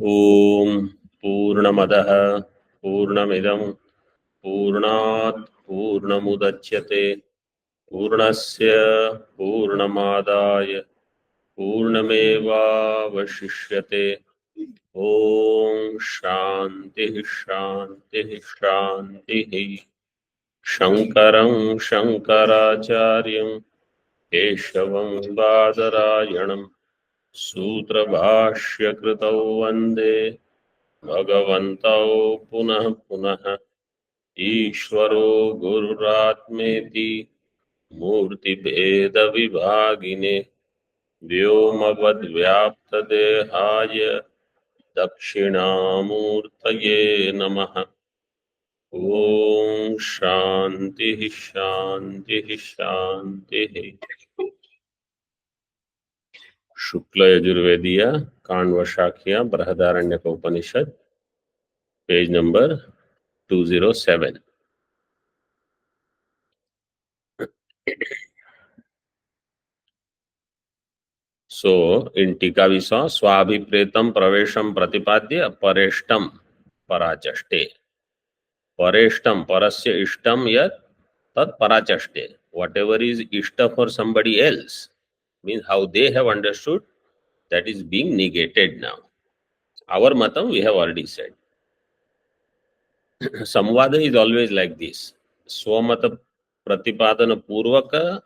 ओम पूर्णमदः पूर्णमिदं पूर्णात् पूर्णमुदच्यते पूर्णस्य पूर्णमादाय पूर्णमेवावशिष्यते। ओम शांति शांति शांति। शंकरं शंकराचार्यं केशवं बादरायणं सूत्रभाष्यकृतौ वन्दे भगवन्तौ पुनः पुनः। ईश्वरो गुरुरात्मेति मूर्तिभेदविभागिने व्योमवद्व्याप्तदेहाय दक्षिणामूर्तये नमः। ओम शांति शांति शांति। शुक्ल यजुर्वेदीय Kanva शाखीय Brihadaranyaka Upanishad page number 207। So in Tika we saw Swabhipretam Pravesham Pratipadya Pareshtam Parachaste. Pareshtam Parasya Ishtam Yat Tat Parachaste. Whatever is Ishta for somebody else means how they have understood, that is being negated now. Our matam we have already said. Samvada is always like this. Swamata Pratipadana Purvaka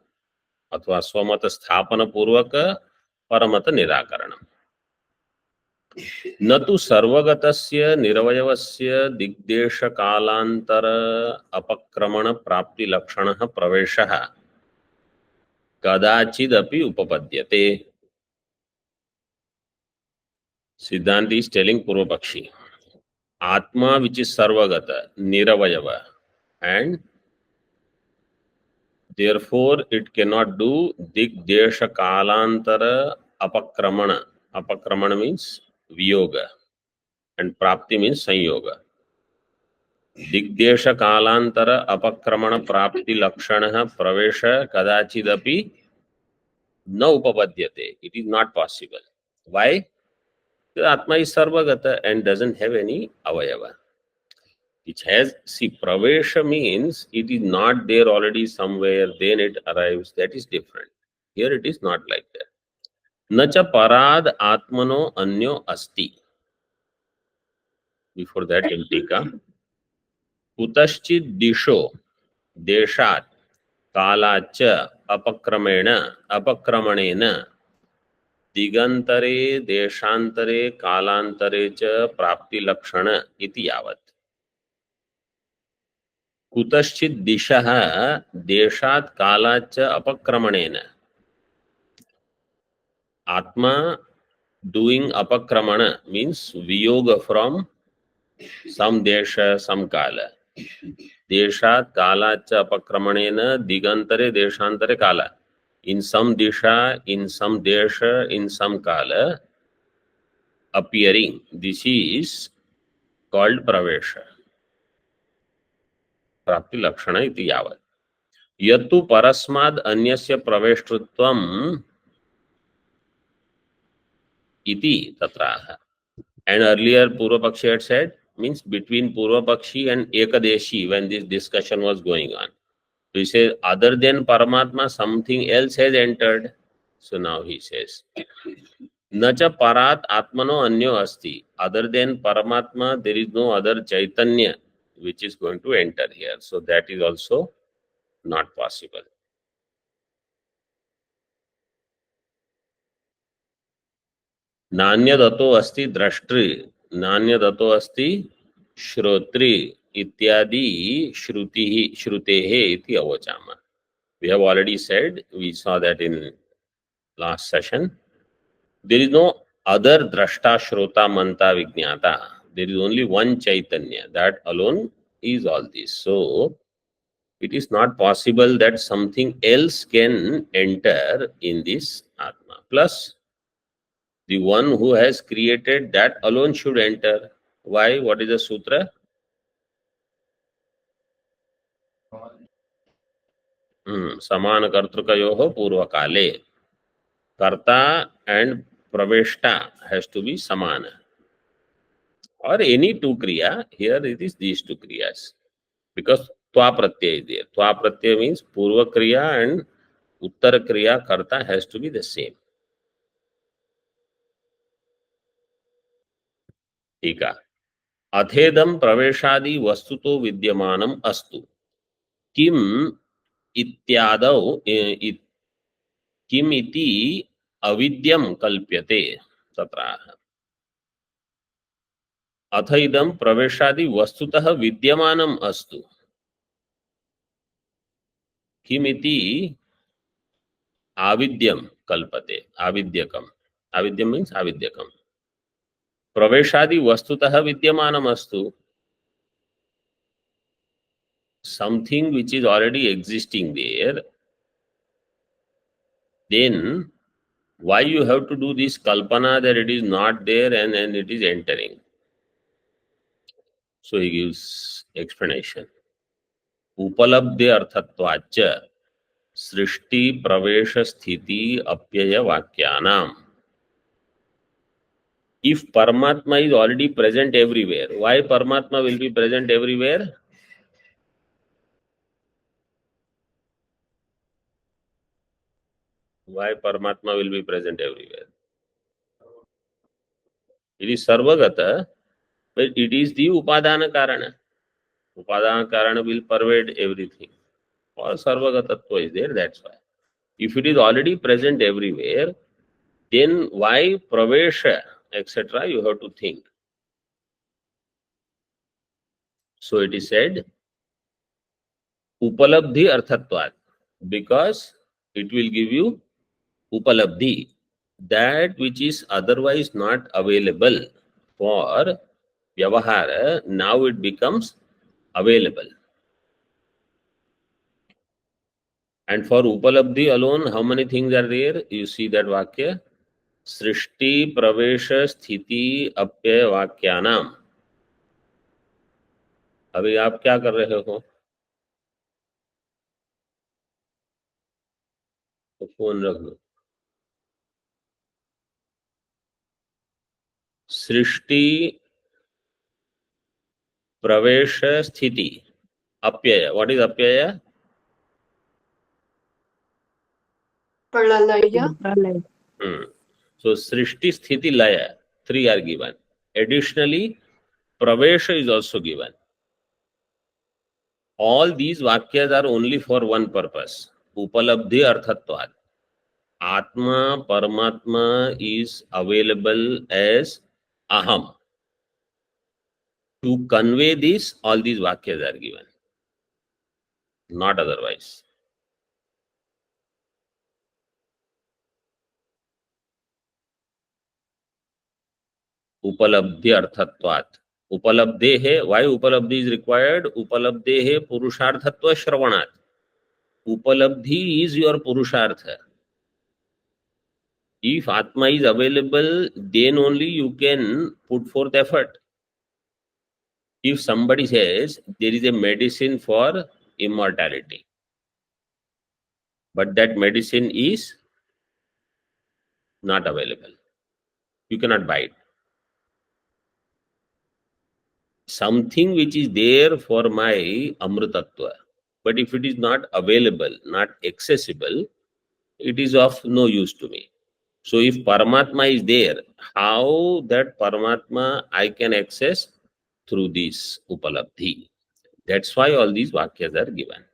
अथवा स्वमत स्थापन पूर्वक परमत निराकरणम। न तु सर्वगतस्य निरवयवस्य दिग्देश कालांतर अपक्रमण प्राप्ति लक्षणः प्रवेशः कदाचिदपि उपपद्यते। सिद्धांत इज टेलिंग पूर्व पक्षी आत्मा विच इज सर्वगत निरवयव and therefore it cannot do digdesha kalantara apakramana. Apakramana means viyoga and prapti means sanyoga. दिग्देश कालांतर अपक्रमण प्राप्ति लक्षण प्रवेश कदाचिदपि न उपपद्यते. It is not possible. Why? Because Atma is sarvagata and doesn't have any avayava. It has, see, pravesha means it is not there already somewhere, then it arrives. That is different. Here it is not like that. Nacha parad atmano anyo asti. Before that in Tika, कुतश्चित् दिशो देशात् कालाच्च अपक्रमेण अपक्रमणेन दिगंतरे देशांतरे कालांतरे च प्राप्ति लक्षण इति यावत्। कुतश्चित् दिशः देशात् कालाच्च अपक्रमणेन, आत्मा doing अपक्रमण means वियोग from some desha some kala. देशात कालाच अपक्रमणेन दिगंतरे देशांतरे काला. In some disha, in some desha, in some kala appearing. This is called pravesha. प्राप्ति लक्षण इति यावत्. यत्तु परस्माद् अन्यस्य प्रवेष्टृत्वम् इति तत्राह. And earlier Purva Pakshi had said, means between Purva Pakshi and Ekadeshi, when this discussion was going on, so he says other than Paramatma something else has entered. So now he says nacha parat atmano anyo asti. Other than Paramatma there is no other Chaitanya which is going to enter here. So that is also not possible. नान्यदतो अस्ति द्रष्टृ नान्यदतो अस्ति श्रोत्री इत्यादि श्रुतेः इति अवचाम. We have already said, we saw that in last session, there is no other drashta shrota manta vijnata. There is only one Chaitanya. That alone is all this. So it is not possible that something else can enter in this Atma. Plus the one who has created, that alone should enter. Why? What is the sutra? Samana kartrukayoho purvakale. Karta and praveshta has to be samana. or any two kriya. Here it is these two kriyas, because twa pratyay is there. Twa pratyay means purva kriya and uttara kriya karta has to be the same. ठीक है. अथेदम प्रवेशादि वस्तुतो विद्यमानम अस्तु किम इत्यादौ किम इति अविद्यम कल्प्यते. तत्र अथ इदं प्रवेशादि वस्तुतः विद्यमानम अस्तु किम इति आविद्यम कल्पते. आविद्यकम. आविद्यम मीन्स आविद्यकम. प्रवेशादि वस्तुतः विद्यमानम अस्तु. Something which is already existing there, then why you have to do this kalpana that it is not there and it is entering? So he gives explanation. Upalabdhi arthatvacha srishti pravesha sthiti apyaya vakyanam. If Paramatma is already present everywhere, why Paramatma will be present everywhere? Why Paramatma will be present everywhere? It is Sarvagata, but it is the Upadana Karana. Upadana Karana will pervade everything. Or Sarvagatattva is there, that's why. If it is already present everywhere, then why Pravesha, etc., you have to think. So it is said, Upalabdhi Arthatvat, because it will give you Upalabdhi, that which is otherwise not available for Vyavahara, now it becomes available. And for Upalabdhi alone, how many things are there? You see that Vakya? Srishti, Pravesha, Sthiti, Apyaya, Vakyanam. अभी आप क्या कर रहे हो? तो phone रख दो. सृष्टि, प्रवेश, स्थिति, अप्यय. What is अप्यय? Pralalaya. So Srishti, Sthiti, Laya, three are given. Additionally, Pravesha is also given. All these Vakyas are only for one purpose. Upalabdhi Arthatvat. Atma, Paramatma is available as Aham. To convey this, all these Vakyas are given. Not otherwise. उपलब्धि अर्थत्वात्. उपलब्धे है. Why उपलब्धि is required? उपलब्धे है पुरुषार्थत्व श्रवणात्. Upalabdhi is your purushartha. If Atma is available, then only you can put forth effort. If somebody says there is a medicine for immortality, but that medicine is not available, you cannot buy it. Something which is there for my amrutattva, but if it is not available, not accessible, it is of no use to me. So if Paramatma is there, how that Paramatma I can access? Through this Upalabdhi. That's why all these Vakyas are given.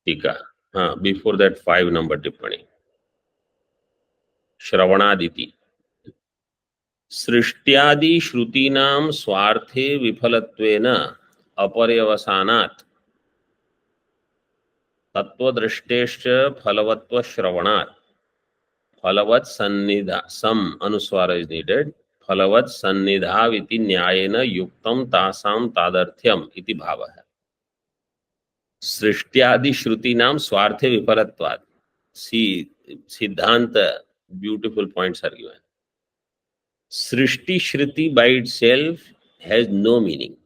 Tika. Before that, 5 number Tippani. Shravanaditi. सृष्ट्यादि श्रुतीनां स्वार्थे विफलत्वेन अपरेवसानात् तत्वदृष्टेश्च फलवत्व श्रवणात् फलवत् सन्निधा सम अनुस्वार is needed फलवत् सन्निधाविति न्यायेन युक्तं तासां तादर्थ्यम इति भावः. सृष्ट्यादि श्रुतीनां स्वार्थे विफलत्वात्. See, Siddhanta, beautiful points are given. Srishti Shruti by itself has no meaning.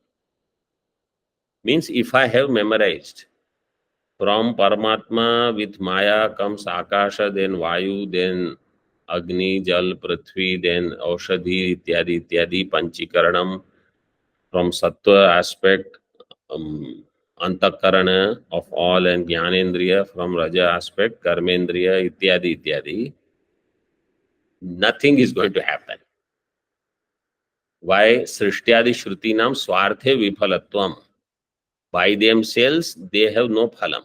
Means if I have memorized from Paramatma with Maya comes Akasha, then Vayu, then Agni, Jal, Prithvi, then Aushadhi, ityadi, Panchikaranam. From Sattva aspect, Antakarana of all and Jnanendriya. From Raja aspect, Karmendriya, ityadi. Nothing is going to happen. Why? Srishtyadi Shrutinam Swarthe Vifalatvam. By themselves, they have no phalam.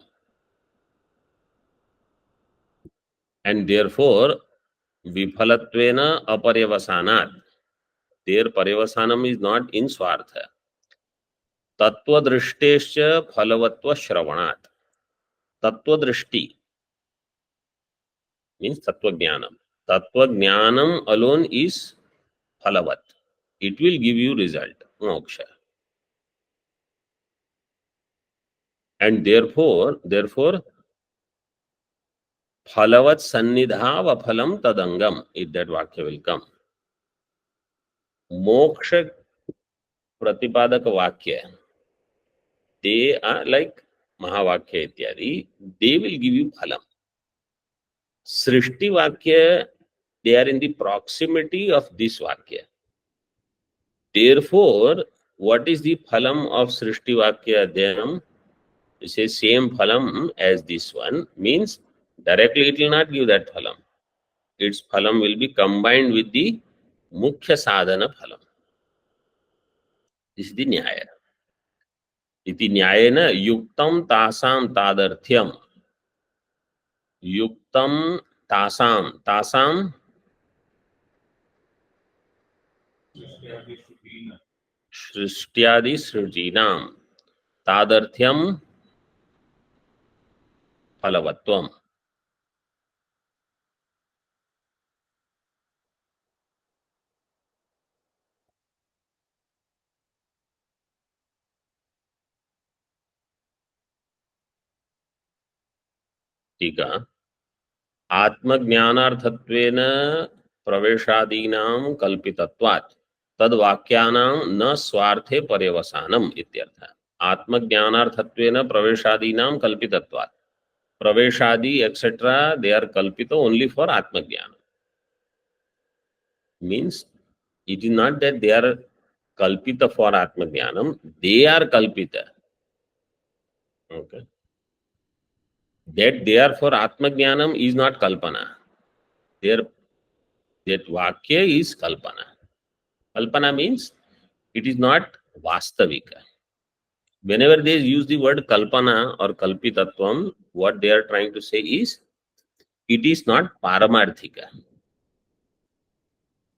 And therefore, Vifalatvena aparevasanat. Their parevasanam is not in Swartha. Tattva drishtescha phalavatva shravanat. Tattva drishti means tattva jnanam. Tattva jnanam alone is phalavat. It will give you result, moksha. And therefore, phalavat sannidha va phalam tadangam, if that vakya will come. Moksha pratipadak vakya, they are like Mahavakya ityadi, they will give you phalam. Srishti vakya, they are in the proximity of this vakya. Therefore, what is the phalam of Srishti vakya then? You say same phalam as this one, means directly it will not give that phalam. Its phalam will be combined with the mukhya sadhana phalam. This is the nyaya. Iti nyayena yuktam tasam tadarthyam. Yuktam tasam सृष्ट्यादि सृजीनाम तादर्थ्यम फलवत्वम. टीका आत्मज्ञानार्थत्वेन प्रवेशादीनां कल्पितत्वात् तद्वाक्यानां न स्वार्थे पर्यवसानम इत्यर्थ. आत्मज्ञानार्थत्वेन प्रवेशादीनां कल्पितत्वात्. Praveshadi, etc., they are kalpita only for Atmajnana. Means, it is not that they are kalpita for Atmajnanam, they are kalpita. Okay. That they are for Atmajnanam is not kalpana. That vakya is kalpana. Kalpana means it is not vastavika. Whenever they use the word kalpana or kalpitatvam, what they are trying to say is, it is not paramarthika.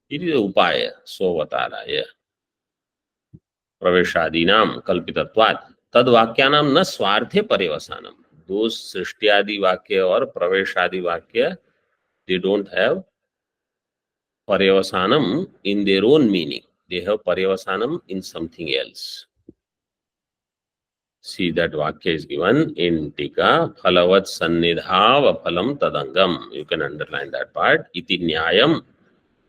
It is upaya, sovataraya. प्रवेशादीनाम कल्पितत्वात् तद वाक्यानाम न स्वार्थे पर्यवसानम. Those सृष्टियादि वाक्य और प्रवेशादि वाक्य, they don't have पर्यवसानम in their own meaning. They have पर्यवसानम in something else. See, that vakya is given in Tika. Phalavat sannidha va phalam tadangam. You can underline that part. Iti nyayam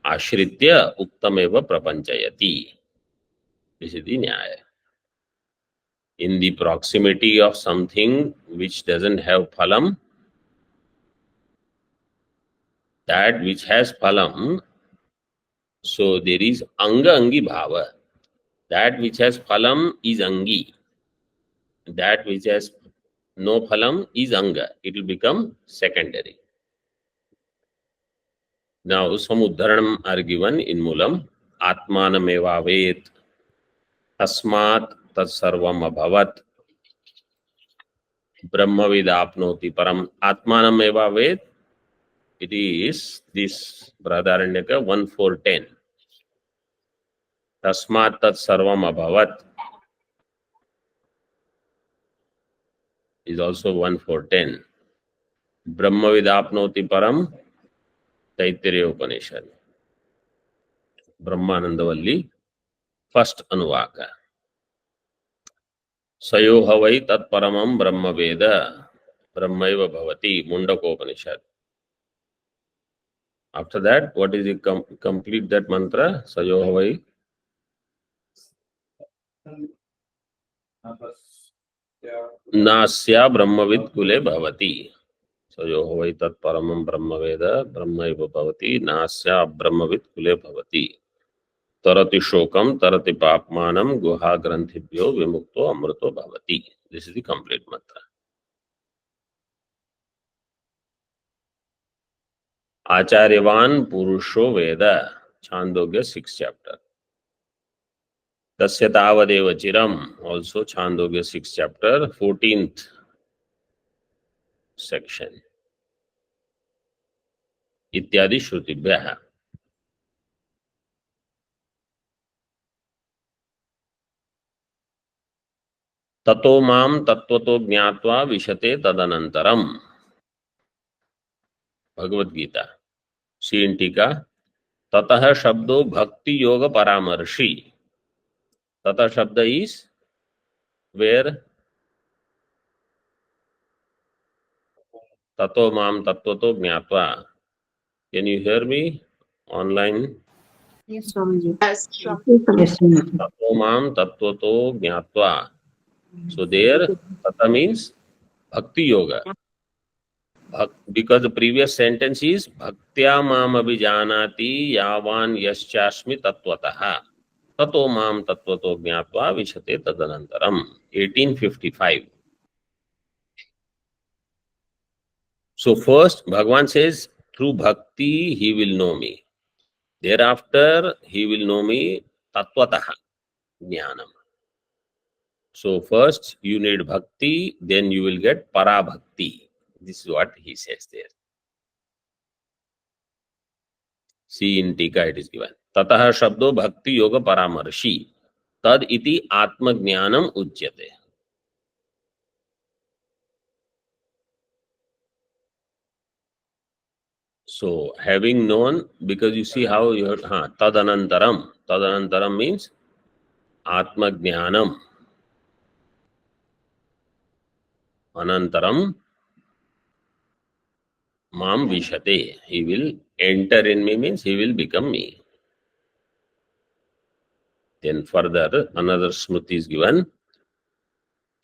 ashritya uktameva prapanchayati. This is the nyaya. In the proximity of something which doesn't have phalam, that which has phalam, so there is anga angi bhava. That which has phalam is angi. That which has no phalam is anga. It will become secondary. Now, some uddharanam are given in Mulam. Atmanameva ved tasmat tatsarvam abhavat brahmavid apnoti param. Atmanameva ved, it is this Brahadaranyaka 1:4-10. Tasmat tatsarvam abhavat is also 1:4-10. Brahmavid apnoti param, Taittiriya Upanishad. Brahmanandavalli, first Anuvaka. Sayo havai tat paramam brahma veda brahmaiva bhavati, Mundakopanishad. After that, what is it? Complete that mantra. Sayo havai nasya brahmavid kule bhavati. So यो वै तत्परमं ब्रह्मवेद ब्रह्मैव भवति नास्या ब्रह्मवित् कुले भवति तरति शोकम तरति पापमानं गुहा ग्रंथिभ्यो विमुक्तो अमृतो भवति. This is the complete mantra. आचार्यवान पुरुषो वेद, Chandogya 6th chapter. तस्य तावदेव चिरम, also Chandogya 6th chapter 14th section. इत्यादि श्रुतिभ्यः. ततो माम तत्वतो ज्ञात्वा विशते तदनंतरम. भगवद गीता सी टीका. ततः शब्दो भक्ति योग परामर्शी. ततः शब्द इज वेर ततो माम तत्वतो ज्ञात्वा. Can you hear me online? Yes, Swamiji. Yes, Swami. Yes, Swamiji. ततो माम तत्वतो ज्ञात्वा. So there tata means bhakti yoga. Because the previous sentence is bhaktya mam abhijanati yavan yaschasmi tatvatah. Tato mam tatvato jnatva vishate tadanantaram. 1855. So first Bhagavan says through bhakti he will know me. Thereafter he will know me tatvatah, jnanam. So first you need bhakti, then you will get parabhakti. This is what he says there. See in Tika it is given. Tatah shabdo bhakti yoga paramarshi. Tad iti atma jnanam ujyate. So having known, because you see how you heard, tadanantaram. Tadanantaram means atma jnanam. Anantaram mam vishate. He will enter in me means he will become me. Then further another smriti is given.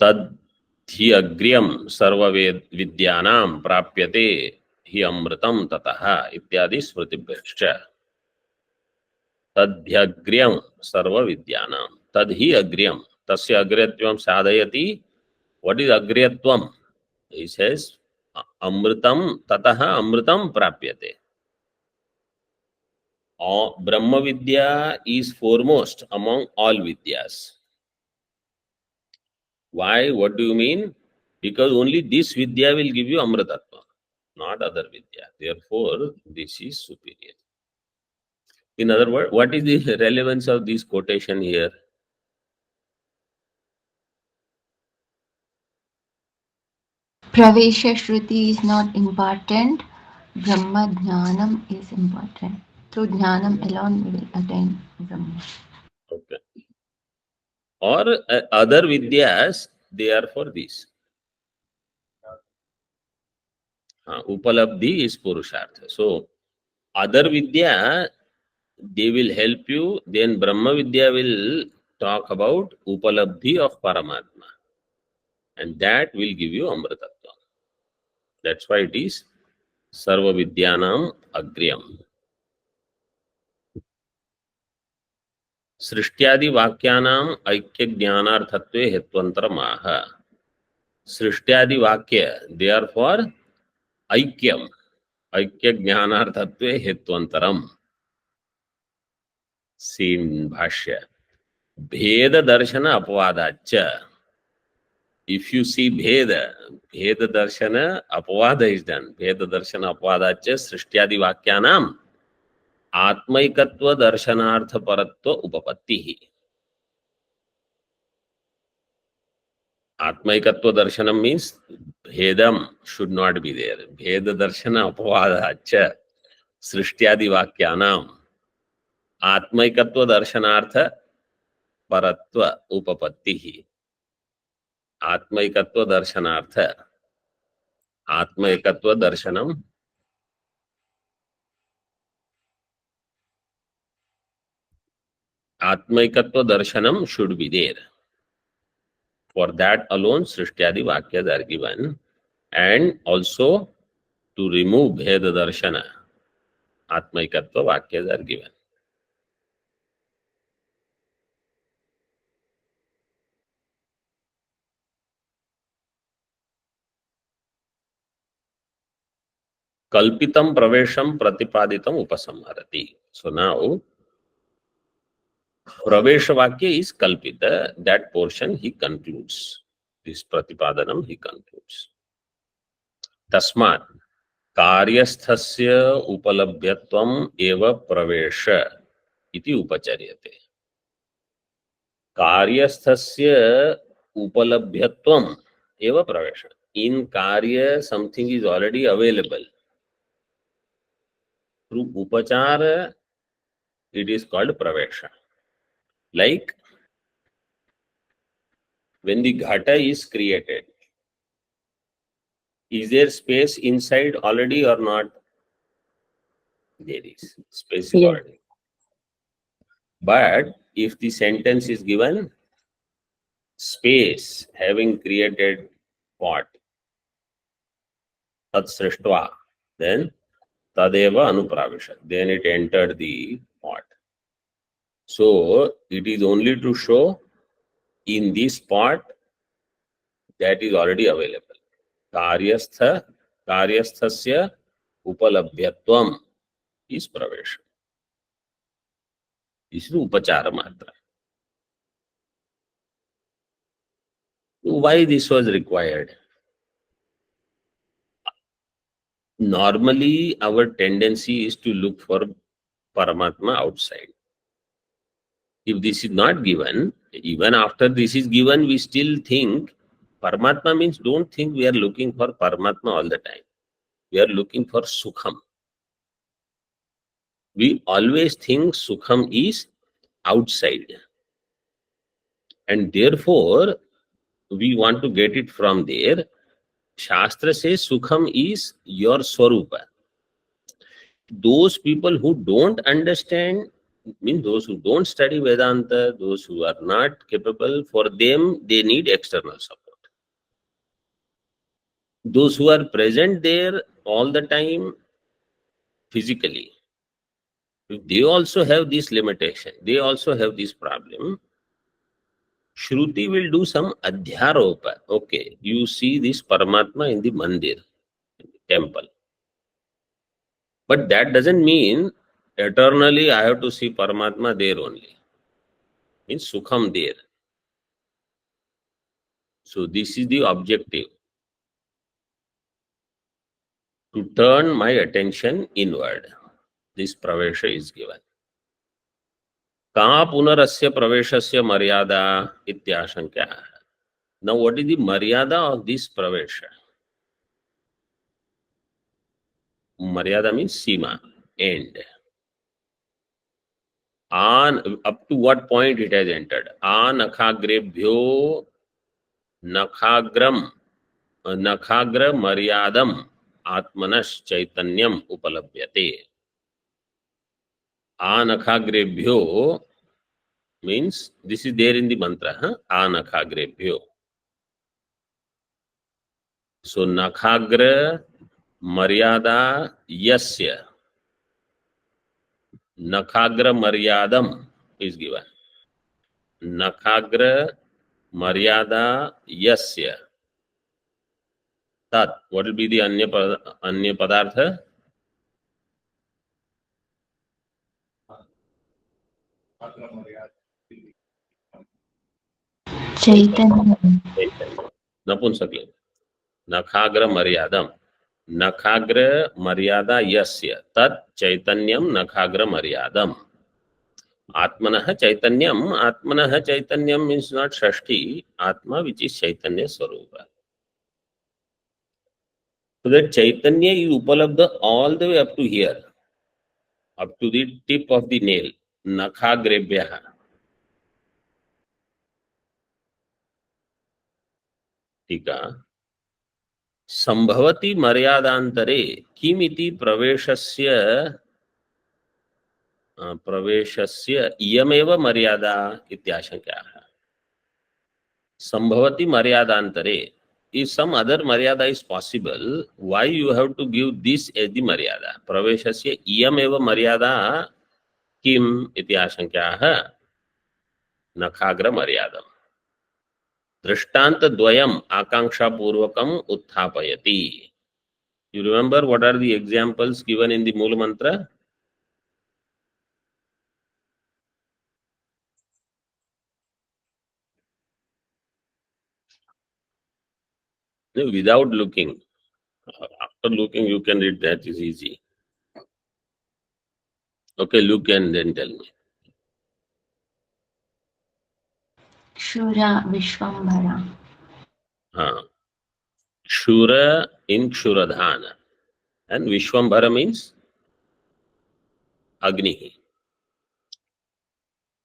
Tad hi agryam sarva vidyanam prapyate hi amritam tataha ityadi smritibhyascha. Tadhyagryam sarva vidyanam. Tad hi agryam. Tasya agryatvam sadhayati. What is agryatvam? He says amritam tataha amritam prapyate. Brahma Vidya is foremost among all Vidyas. Why? What do you mean? Because only this Vidya will give you Amritatva, not other Vidya. Therefore, this is superior. In other words, what is the relevance of this quotation here? Pravesha Shruti is not important. Brahma Jnanam is important. Through Jnanam alone we will attain Brahma. Okay. Or other Vidyas, they are for this. Upalabdhi is Purushartha. So, other Vidya, they will help you. Then Brahma Vidya will talk about Upalabdhi of Paramatma. And that will give you Amritatva. That's why it is Sarva Vidyanam Agryam. Srishtyadi Vakyanam Aikya Jnanarthatve Hetvantaramaha. Srishtyadi Vakya, they are for Aikyam. Aikya Jnanarthatve Hetvantaram. See in Bhashya. Bheda Darshana Apavadacha. If you see Bheda Darshana Apavada is done. Bheda Darshana Apavadacha Srishtyadi Vakyanam Atmaikatva Darshanartha Paratva Upapattihi. Atmaikatva Darshanam means Bhedam should not be there. Bheda Darshana Apavadacha Srishtyadi Vakyanam Atmaikatva Darshanartha Paratva Upapattihi. Atmaikatva Darshanartha. Atmaikatva Darshanam. Atmaikatva Darshanam should be there. For that alone, Srishtyadi Vakyas are given. And also, to remove Bheda Darshana, Atmaikatva Vakyas are given. Kalpitam Pravesham Pratipaditam Upasamharati. So now, Pravesha Vakya is Kalpita, that portion he concludes. This Pratipadanam he concludes. Tasmat कार्यस्थस्य उपलभ्यत्वम् एव प्रवेश इति उपचर्यते. कार्यस्थस्य उपलभ्यत्वम् एव प्रवेश. In कार्य something is already available. Through upachara it is called pravesha. Like when the ghata is created, is there space inside already or not? There is. Space is already. But if the sentence is given, space having created pot, tat srishtva, then tadeva anupravisha, then it entered the pot. So it is only to show in this pot that is already available. Karyasthasya upalabhyatvam is pravesha. This is upachara matra. Why this was required? Normally, our tendency is to look for Paramatma outside. If this is not given, even after this is given, we still think Paramatma means don't think we are looking for Paramatma all the time. We are looking for Sukham. We always think Sukham is outside. And therefore, we want to get it from there. Shastra says Sukham is your Swarupa. Those people who don't understand, means those who don't study Vedanta, those who are not capable, for them, they need external support. Those who are present there all the time physically, they also have this limitation. They also have this problem. Shruti will do some adhyaropa. Okay, you see this Paramatma in the mandir, in the temple. But that doesn't mean eternally I have to see Paramatma there only. Means Sukham there. So this is the objective. To turn my attention inward. This pravesha is given. Ka punarasya praveshasya maryada ityashankya. Now what is the maryada of this pravesha? Maryada means sima, end. Up to what point it has entered? Nakhagrebhyo nakhagra maryadam atmanas chaitanyam upalabhyate. Nakhagrebhyo means this is there in the mantra. Nakhagrebhyo. So nakhagra maryada yasya. Nakhagra maryadam is given. Nakhagra maryada yasya. Tat. What will be the anya padartha? Chaitanya. Napunsakling. Nakhagra maryadam. Nakhagra maryada yasya. Tat chaitanyam nakhagra maryadam. Atmanaha chaitanyam means not Shashti. Atma which is Chaitanya Swarupa. So that Chaitanya is upalabdha all the way up to here. Up to the tip of the nail. Nakhagrebhyaha. Tika. Sambhavati maryadantare kimiti praveshasya iyameva maryada ityashankyaha. Sambhavati maryadantare. if some other maryada is possible, why you have to give this as the maryada? Praveshasya iyam eva maryada kim iti ashankyaah nakhagra maryadam. Drishtanta dvayam akanksha purvakam utthapayati. You remember what are the examples given in the Moola Mantra? No, without looking. After looking, you can read, that is easy. Okay, look and then tell me. Kshura Vishwambhara. Kshura in Kshuradhana. And Vishwambhara means Agni.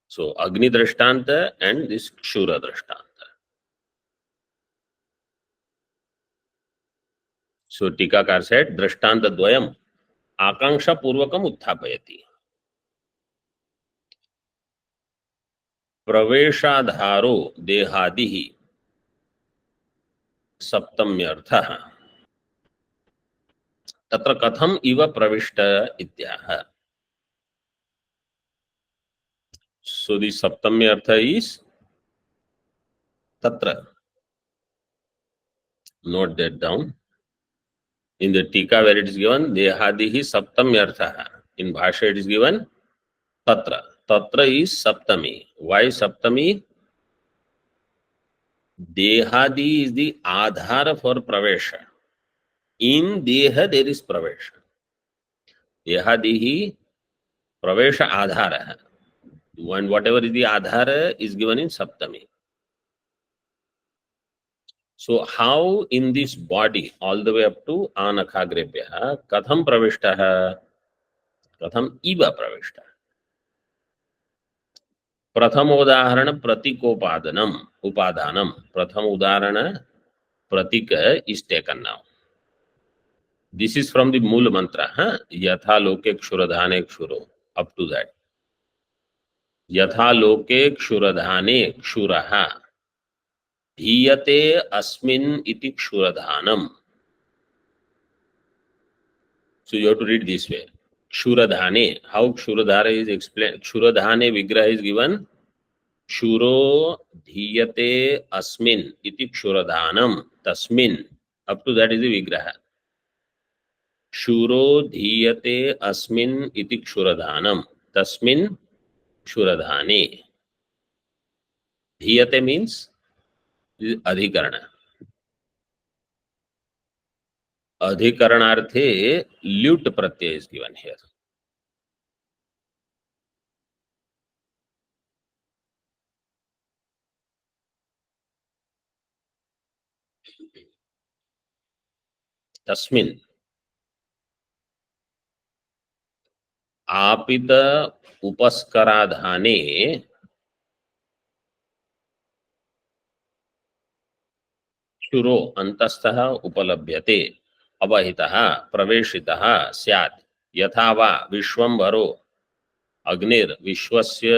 So Agni Drishtanta and this Kshura Drishtanta. So Tikakar said, Drishtanta Dvayam Akanksha Purvakam Utthapayati. Praveshadharo Dehadihi Saptamyartha Tatra Katham Iva Pravishta Ityaha. So the Saptamyartha is Tatra. Note that down. In the Tika where it is given, Dehadihi Saptamyartha. In Bhasha it is given Tatra. Tatra is Saptami. Why Saptami? Dehadi is the Adhara for Pravesha. In Deha there is Pravesha. Dehadihi Pravesha Adhara. And whatever is the Adhara is given in Saptami. So how in this body all the way up to Anakhagrebhya Katham Pravishtaha Katham Iva Pravishtaha. प्रथम उदाहरण प्रतीकोपादनम उपादानम. प्रथम उदाहरण प्रतीक is taken now. This is from the मूल mantra. यथा लोके क्षुरधाने क्षुरो. Up to that. यथा लोके क्षुरधाने क्षुरः धीयते अस्मिन् इति क्षुरधानम. So you have to read this way. Kshuradhane. How Kshuradhara is explained? Kshuradhane Vigraha is given. Kshuro dhiyate asmin iti Kshuradhanam tasmin. Up to that is the Vigraha. Kshuro dhiyate asmin iti Kshuradhanam tasmin Kshuradhane. Dhiyate means adhikarana. Adhikaranaarthe lut pratyay is given here. Tasmin. आपित उपस्कराधाने क्षुरो अंतस्थः उपलभ्यते अवहितः प्रवेशितः स्यात्. यथा वा विश्वम्भरो अग्निर विश्वस्य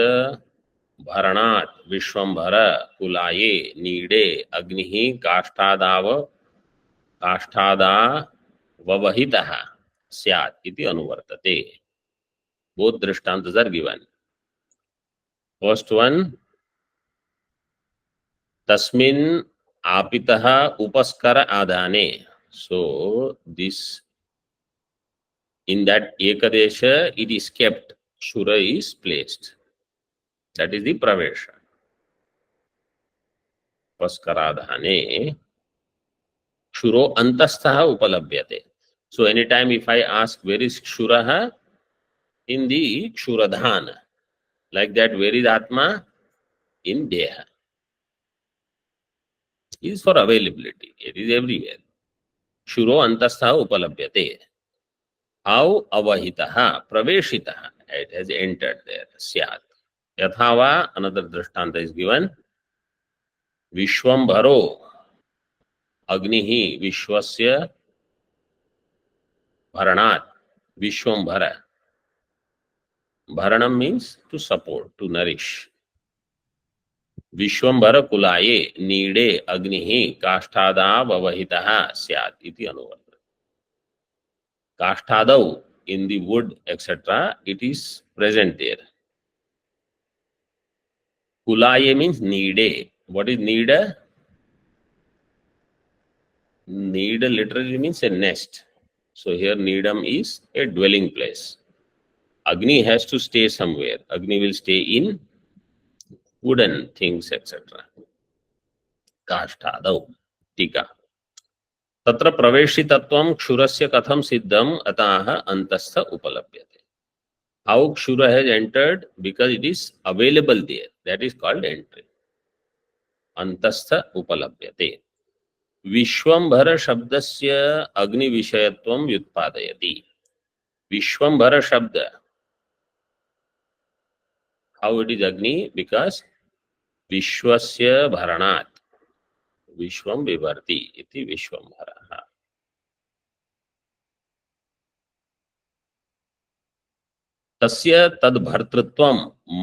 भरणात् विश्वम्भर कुलाये नीडे अग्निः काष्ठादाववहितः स्यात् इति अनुवर्तते. Both drishtantas are given. First one, tasmin apitaha upaskara adhane. So this, in that ekadesha, it is kept. Shura is placed. That is the pravesha. Upaskara adhane. Shuro antasthaha upalabhyate. So anytime if I ask where is Shuraha, in the Kshuradhana. Like that, where is Atma? In Deha. It is for availability. It is everywhere. Shuro antastha upalabhyate. How avahitaha, praveshitaha. It has entered there. Syat. Yathava, another drishtanta is given. Vishwambharo. Agnihi vishwasya bharanat. Vishwambhara. Bharanam means to support, to nourish. Vishwambhar कुलाये नीडे अग्निः काष्ठादावहितः स्यात् इति अनुवर्तते. काष्ठादौ in the wood etc. it is present there. Kulaye means neede. What is needa? Needa literally means a nest. So here needam is a dwelling place. Agni has to stay somewhere. Agni will stay in wooden things etc. काष्ठादौ. टीका. तत्र प्रवेशितत्वं क्षुरस्य कथं सिद्धम् अतः अंतस्थ उपलभ्यते. How Kshura has entered? Because it is available there. That is called entry. Antastha upalabhyate. Vishwambhara shabdasya agni vishayatvam vyutpadayati. Vishwambhara shabda. How it is agni? Because Vishwasya bharanat. Vishwam vivarti iti Vishwambhara. तस्य तद्भर्तृत्वं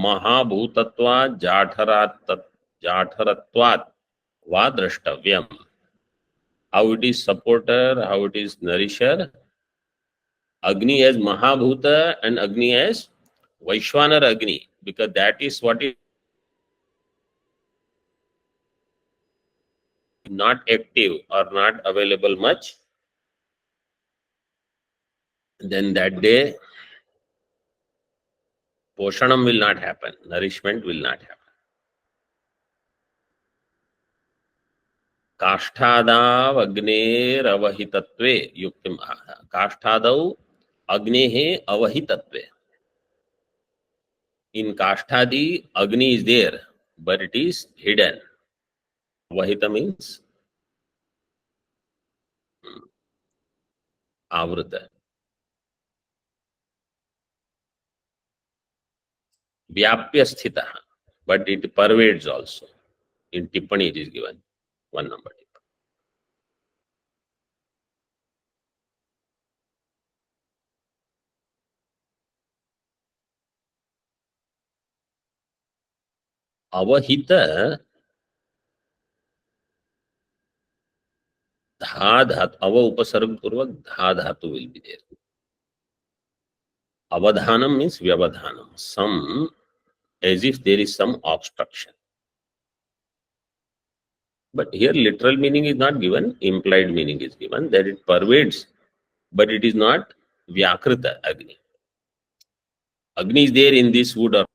महाभूतत्वात् जाठरत्वात् वा द्रष्टव्यम्. How it is supporter, how it is nourisher. Agni as Mahabhuta and Agni as Vaishwanar Agni, because that is what is not active or not available much. Then that day, Poshanam will not happen, nourishment will not happen. काष्ठादाव अग्नेर अवहितत्वे युक्तिम. काष्ठादौ अग्नेः अवहितत्वे. In Kashtadi, Agni is there, but it is hidden. Avahita means Avrita. Vyapya sthita, but it pervades also. In Tippani it is given, 1 number. Avahita dha dhatu, ava upasarga purvak dha dhatu will be there. Avadhanam means vyavadhanam, some, as if there is some obstruction. But here literal meaning is not given, implied meaning is given, that it pervades, but it is not Vyakrita Agni. Agni is there in this wood or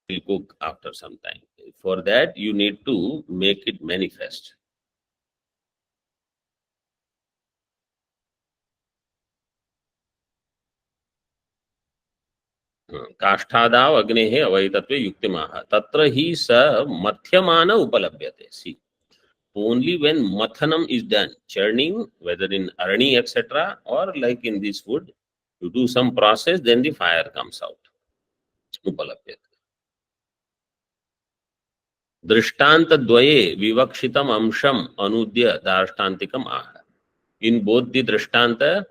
will cook after some time. For that, you need to make it manifest. काष्ठादाव अग्नेः अवहितत्वे युक्तिमाह. तत्र हि स मथ्यमान उपलभ्यते. See, only when mathanam is done, churning, whether in arani etc. or like in this wood, you do some process, then the fire comes out. Upalabhyate. दृष्टान्तद्वये विवक्षितम Ansham अनुद्य दार्ष्टान्तिकम ah. In both the drishtanta,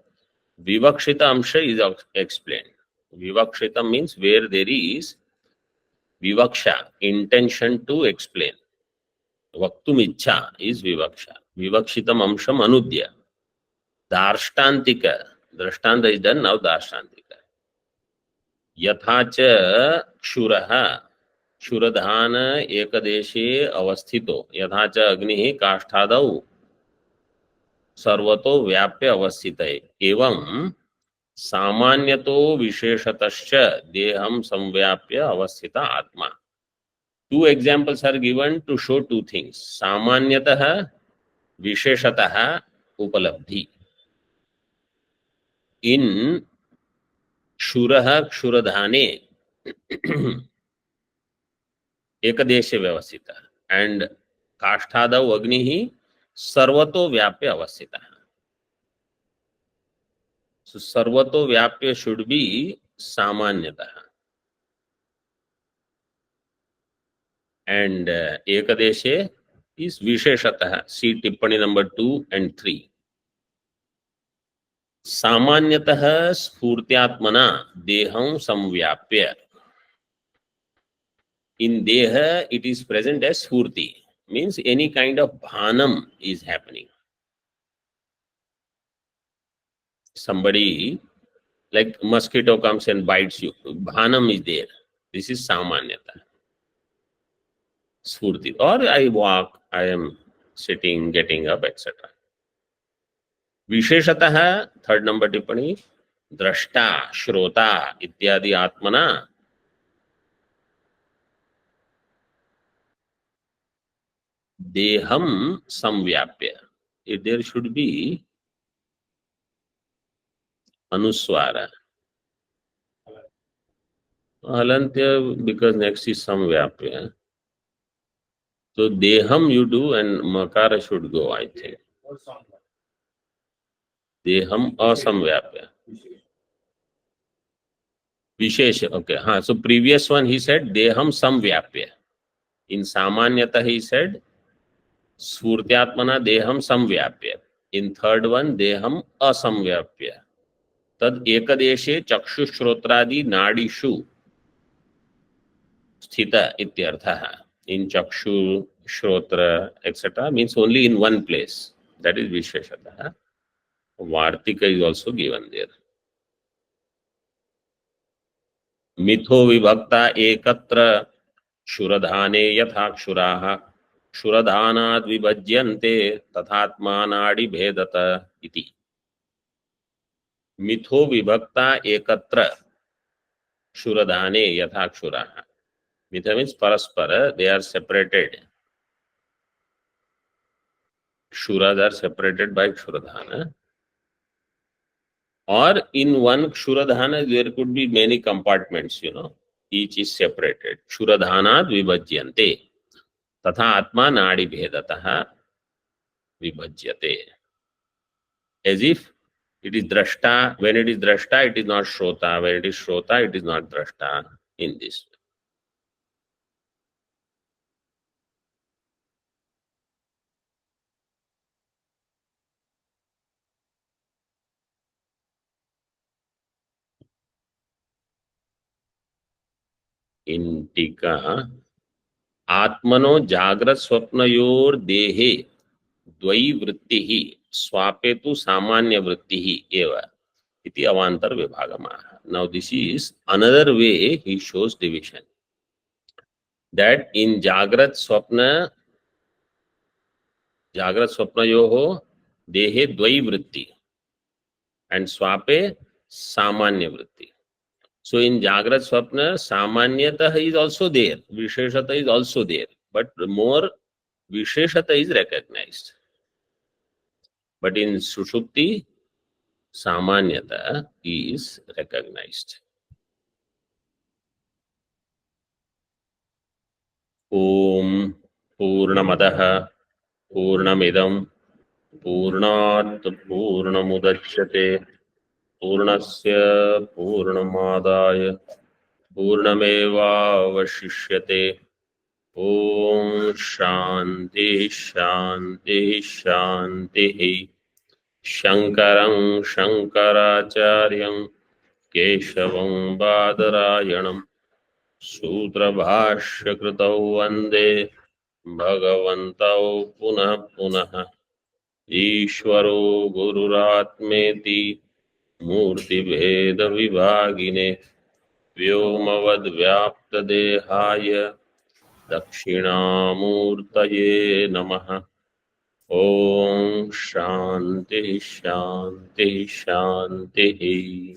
vivakshita amsha is explained. Vivakshita means where there is vivaksha, intention to explain. Vaktum ichha is vivaksha. Vivakshitam amsham anudya. Darshtantika, drishtanta is done, now darshtantika. Yatha cha kshuraha, क्षुरधान एकदेशे अवस्थितो यथा च अग्निः काष्ठादौ सर्वतो व्याप्य अवस्थित एवं सामान्यतो विशेषतश्च देहं संव्याप्य अवस्थित आत्मा. Two examples are given to show two things. सामान्यतः विशेषतः उपलब्धि. In क्षुरः क्षुरधाने एकदेशे व्यवस्थित and काष्ठादौ अग्निः सर्वतो व्याप्य अवस्थित. So sarvato vyapya should be samanyatah. And ekadeshe is visheshatah. See Tippani number 2 and 3. सामान्यतः स्फूर्त्यात्मना देहं संव्याप्य. In Deha, it is present as Spurti, means any kind of bhanam is happening. Somebody, like mosquito comes and bites you, bhanam is there. This is Samanyata, Spurti. Or I walk, I am sitting, getting up, etc. Visheshatah, third number tippani, drashta, shrota, ityadi atmana, deham samvyapya. If there should be anuswara. Halantya, because next is samvyapya. So deham you do and makara should go, I think. Deham asamvyapya. Vishesh, okay. So previous one he said deham samvyapya. In samanyata he said Sfurtyatmana deham samvyapya. In third one, deham asamvyapya. Tad ekadeshe chakshu shrotradi nadishu sthita ityartha. In chakshu, shrotra, etc. means only in one place. That is Visheshataha. Vartika is also given there. Mitho vibhakta ekatra shuradhane yathakshuraha shuradhanad vibhajyante tathatma nadi bhedata iti. मिथो विभक्ता एकत्र शुरधाने यथाक्षुराः. Mitha means paraspara, they are separated. Shuras are separated by Kshuradhana. Or in one Kshuradhana, there could be many compartments, each is separated. Kshuradhanad vibhajyante. Tatha atma nadi bhedataha vibhajyate. As if it is drashta. When it is drashta, it is not shrota. When it is shrota, it is not drashta. In this. In Tika, आत्मनो जाग्रत स्वप्नयोर देहे द्वयी वृत्तिः स्वापे तु सामान्य वृत्तिः एव इति अवान्तर विभागमाः. Now this is another way he shows division, that in जाग्रत स्वप्नयोः देहे द्वयी वृत्ति and स्वापे सामान्य वृत्ति. So in Jagrat Swapna, Samanyata is also there, Visheshata is also there, but more Visheshata is recognized. But in Sushupti, Samanyata is recognized. Om Purnamadaha Purnamidam Purnat Purnamudachyate Purnasya Purnamadaya Purnamevavashishyate. Om Shanti Shanti Shanti. Shankaram Shankaracharyam Keshavam Badarayanam Sutrabhashya Kritau Vande Bhagavantau Punah Punah. Ishvaro Gururatmeti Murti Bheda Vibhagine Vyomavad Vyapta Dehaya Dakshinamurtaye Namaha. Om Shanti Shanti Shanti.